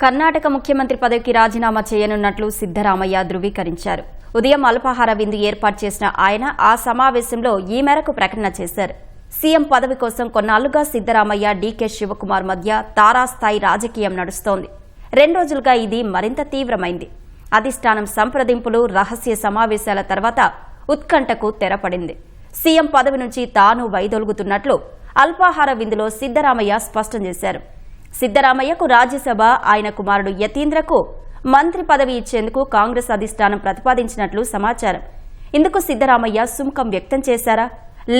కర్ణాటక ముఖ్యమంత్రి పదవికి రాజీనామా చేయనున్నట్లు సిద్దరామయ్య ధృవీకరించారు. ఉదయం అల్పాహార విందు ఏర్పాటు చేసిన ఆయన ఆ సమావేశంలో ఈ మేరకు ప్రకటన చేశారు. సీఎం పదవి కోసం కొన్నాళ్లుగా సిద్దరామయ్య, డీకే శివకుమార్ మధ్య తారాస్థాయి రాజకీయం నడుస్తోంది. 2 రోజులుగా ఇది మరింత తీవ్రమైంది. అధిష్టానం సంప్రదింపులు, రహస్య సమావేశాల తర్వాత ఉత్కంఠకు తెరపడింది. సీఎం పదవి నుంచి తాను వైదొలుగుతున్నట్లు అల్పాహార విందులో సిద్దరామయ్య స్పష్టం చేశారు. సిద్దరామయ్యకు రాజ్యసభ, ఆయన కుమారుడు యతీంద్రకు మంత్రి పదవి ఇచ్చేందుకు కాంగ్రెస్ అధిష్టానం ప్రతిపాదించినట్లు సమాచారం. ఇందుకు సిద్దరామయ్య సుముఖం వ్యక్తం చేశారా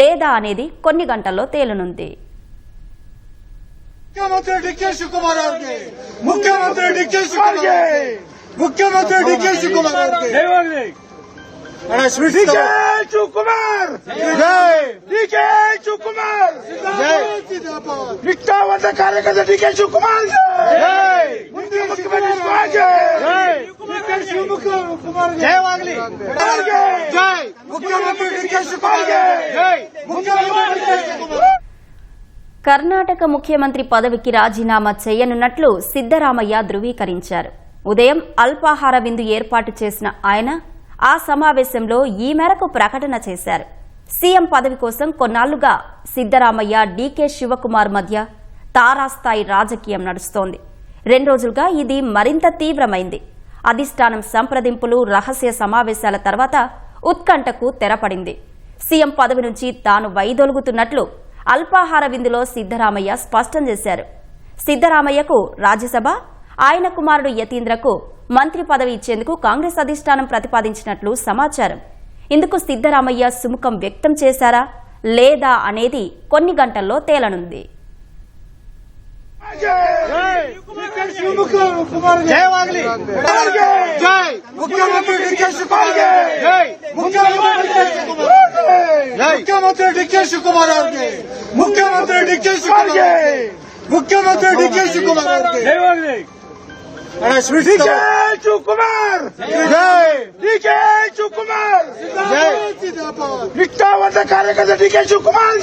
లేదా అనేది కొన్ని గంటల్లో తేలనుంది. मुख्यमंत्री डीके शिवकुमार निष्ठावंत कार्यकर्ता डीके शिवकुमार मुख्यमंत्री डीके शिवकुमार కర్ణాటక ముఖ్యమంత్రి పదవికి రాజీనామా చేయనున్నట్లు సిద్దరామయ్య ధృవీకరించారు. ఉదయం అల్పాహార విందు ఏర్పాటు చేసిన ఆయన ఆ సమావేశంలో ఈ మేరకు ప్రకటన చేశారు. సీఎం పదవి కోసం కొన్నాళ్లుగా సిద్దరామయ్య, డీకే శివకుమార్ మధ్య తారాస్థాయి రాజకీయం నడుస్తోంది. 2 రోజులుగా ఇది మరింత తీవ్రమైంది. అధిష్టానం సంప్రదింపులు, రహస్య సమావేశాల తర్వాత ఉత్కంఠకు తెరపడింది. సీఎం పదవి నుంచి తాను వైదొలుగుతున్నట్లు అల్పాహార విందులో సిద్దరామయ్య స్పష్టం చేశారు. సిద్దరామయ్యకు రాజ్యసభ, ఆయన కుమారుడు యతీంద్రకు మంత్రి పదవి ఇచ్చేందుకు కాంగ్రెస్ అధిష్టానం ప్రతిపాదించినట్లు సమాచారం. ఇందుకు సిద్దరామయ్య సుముఖం వ్యక్తం చేశారా లేదా అనేది కొన్ని గంటల్లో తేలనుంది. मुख्यमंत्री डीके शिवकुमार मुख्यमंत्री डीके शिवकुमार निष्ठावंत कार्यकर्ता डीके शिवकुमार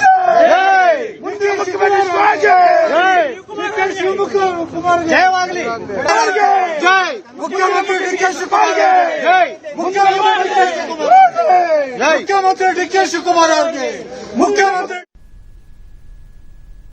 मुख्यमंत्री डीके शिवकुमार मुख्यमंत्री